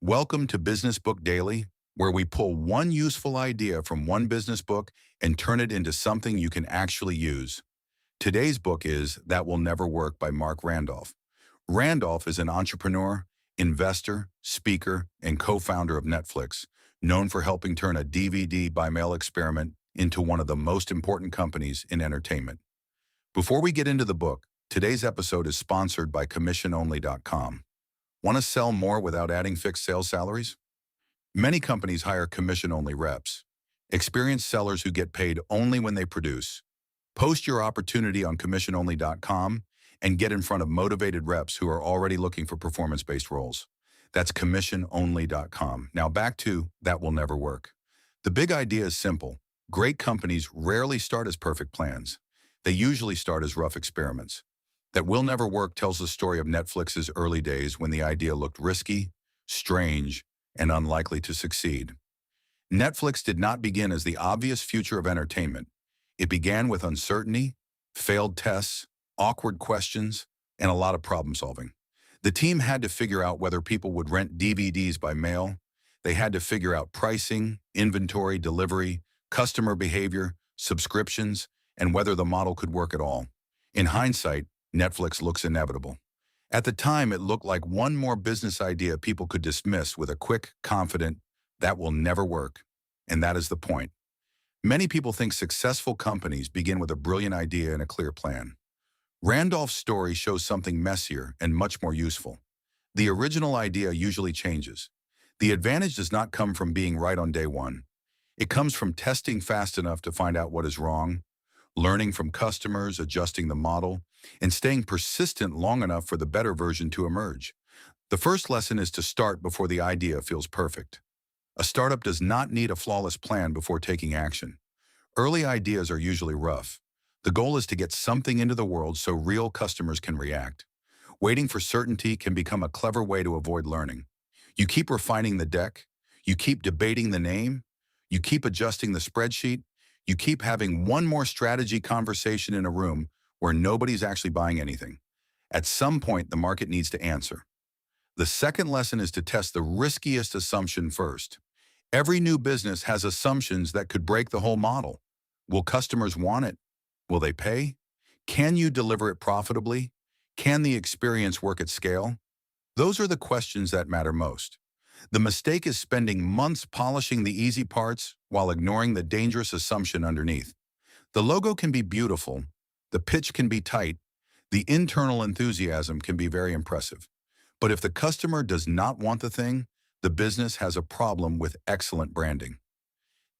Welcome to Business Book Daily, where we pull one useful idea from one business book and turn it into something you can actually use. Today's book is That Will Never Work by Marc Randolph. Randolph is an entrepreneur, investor, speaker, and co-founder of Netflix, known for helping turn a DVD by mail experiment into one of the most important companies in entertainment. Before we get into the book, today's episode is sponsored by CommissionOnly.com. Want to sell more without adding fixed sales salaries? Many companies hire commission-only reps, experienced sellers who get paid only when they produce. Post your opportunity on CommissionOnly.com and get in front of motivated reps who are already looking for performance-based roles. That's CommissionOnly.com. Now back to That Will Never Work. The big idea is simple. Great companies rarely start as perfect plans. They usually start as rough experiments. That Will Never Work tells the story of Netflix's early days when the idea looked risky, strange, and unlikely to succeed. Netflix did not begin as the obvious future of entertainment. It began with uncertainty, failed tests, awkward questions, and a lot of problem solving. The team had to figure out whether people would rent DVDs by mail. They had to figure out pricing, inventory, delivery, customer behavior, subscriptions, and whether the model could work at all. In hindsight, Netflix looks inevitable. At the time, it looked like one more business idea people could dismiss with a quick, confident, "That will never work." And that is the point. Many people think successful companies begin with a brilliant idea and a clear plan. Randolph's story shows something messier and much more useful. The original idea usually changes. The advantage does not come from being right on day one. It comes from testing fast enough to find out what is wrong, learning from customers, adjusting the model, and staying persistent long enough for the better version to emerge. The first lesson is to start before the idea feels perfect. A startup does not need a flawless plan before taking action. Early ideas are usually rough. The goal is to get something into the world so real customers can react. Waiting for certainty can become a clever way to avoid learning. You keep refining the deck, you keep debating the name, you keep adjusting the spreadsheet, you keep having one more strategy conversation in a room where nobody's actually buying anything. At some point, the market needs to answer. The second lesson is to test the riskiest assumption first. Every new business has assumptions that could break the whole model. Will customers want it? Will they pay? Can you deliver it profitably? Can the experience work at scale? Those are the questions that matter most. The mistake is spending months polishing the easy parts while ignoring the dangerous assumption underneath. The logo can be beautiful, the pitch can be tight, the internal enthusiasm can be very impressive. But if the customer does not want the thing, the business has a problem with excellent branding.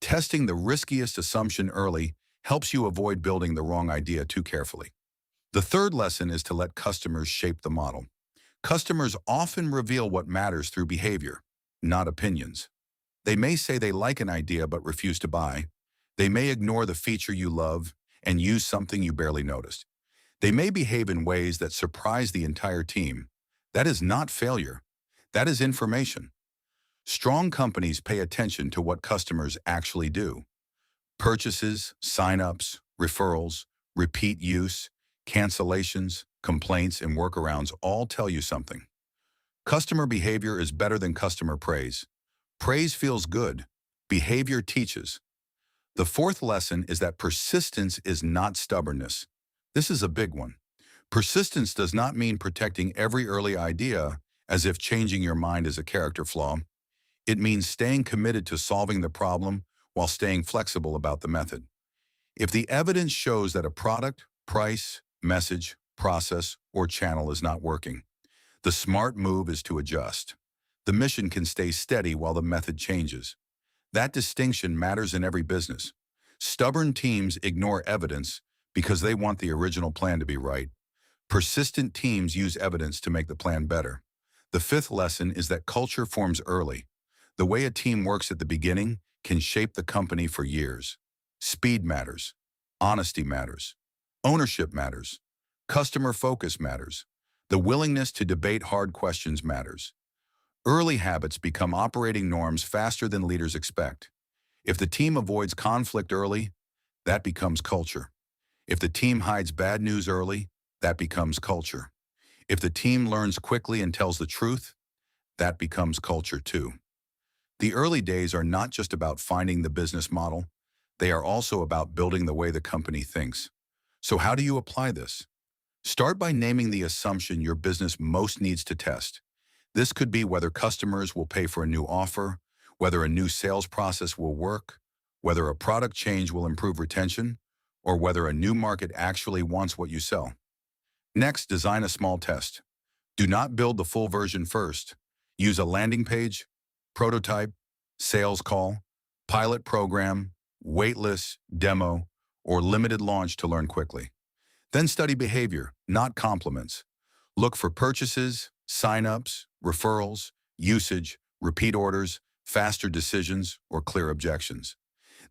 Testing the riskiest assumption early helps you avoid building the wrong idea too carefully. The third lesson is to let customers shape the model. Customers often reveal what matters through behavior, not opinions. They may say they like an idea but refuse to buy. They may ignore the feature you love and use something you barely noticed. They may behave in ways that surprise the entire team. That is not failure. That is information. Strong companies pay attention to what customers actually do. Purchases, sign-ups, referrals, repeat use, cancellations, complaints, and workarounds all tell you something. Customer behavior is better than customer praise. Praise feels good. Behavior teaches. The fourth lesson is that persistence is not stubbornness. This is a big one. Persistence does not mean protecting every early idea as if changing your mind is a character flaw. It means staying committed to solving the problem while staying flexible about the method. If the evidence shows that a product, price, message, process, or channel is not working, the smart move is to adjust. The mission can stay steady while the method changes. That distinction matters in every business. Stubborn teams ignore evidence because they want the original plan to be right. Persistent teams use evidence to make the plan better. The fifth lesson is that culture forms early. The way a team works at the beginning can shape the company for years. Speed matters. Honesty matters. Ownership matters. Customer focus matters. The willingness to debate hard questions matters. Early habits become operating norms faster than leaders expect. If the team avoids conflict early, that becomes culture. If the team hides bad news early, that becomes culture. If the team learns quickly and tells the truth, that becomes culture too. The early days are not just about finding the business model, they are also about building the way the company thinks. So how do you apply this? Start by naming the assumption your business most needs to test. This could be whether customers will pay for a new offer, whether a new sales process will work, whether a product change will improve retention, or whether a new market actually wants what you sell. Next, design a small test. Do not build the full version first. Use a landing page, prototype, sales call, pilot program, waitlist, demo, or limited launch to learn quickly. Then study behavior, not compliments. Look for purchases, sign-ups, referrals, usage, repeat orders, faster decisions, or clear objections.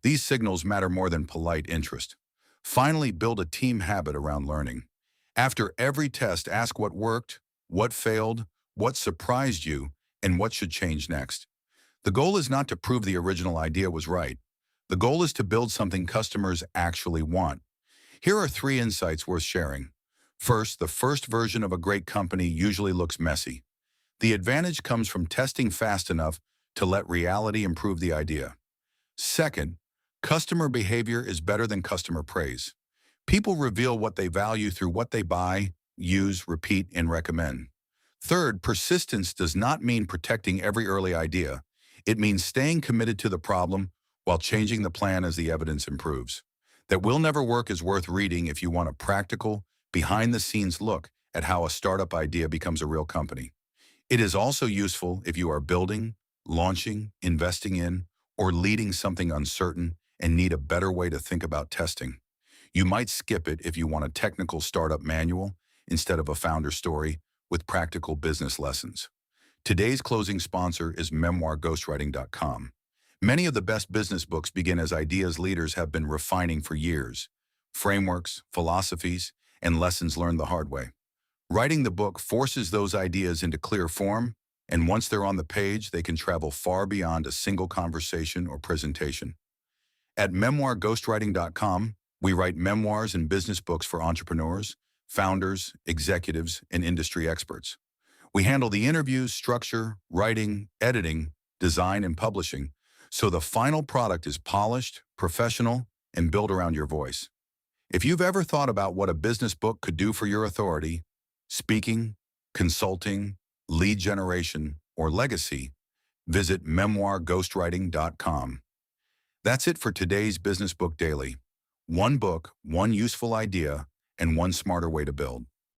These signals matter more than polite interest. Finally, build a team habit around learning. After every test, ask what worked, what failed, what surprised you, and what should change next. The goal is not to prove the original idea was right. The goal is to build something customers actually want. Here are 3 insights worth sharing. First, the first version of a great company usually looks messy. The advantage comes from testing fast enough to let reality improve the idea. Second, customer behavior is better than customer praise. People reveal what they value through what they buy, use, repeat, and recommend. Third, persistence does not mean protecting every early idea. It means staying committed to the problem while changing the plan as the evidence improves. That Will Never Work is worth reading if you want a practical, behind-the-scenes look at how a startup idea becomes a real company. It is also useful if you are building, launching, investing in, or leading something uncertain and need a better way to think about testing. You might skip it if you want a technical startup manual instead of a founder story with practical business lessons. Today's closing sponsor is memoirghostwriting.com. Many of the best business books begin as ideas leaders have been refining for years. Frameworks, philosophies, and lessons learned the hard way. Writing the book forces those ideas into clear form, and once they're on the page, they can travel far beyond a single conversation or presentation. At memoirghostwriting.com, we write memoirs and business books for entrepreneurs, founders, executives, and industry experts. We handle the interviews, structure, writing, editing, design, and publishing, so the final product is polished, professional, and built around your voice. If you've ever thought about what a business book could do for your authority, speaking, consulting, lead generation, or legacy, visit memoirghostwriting.com. That's it for today's Business Book Daily. One book, one useful idea, and one smarter way to build.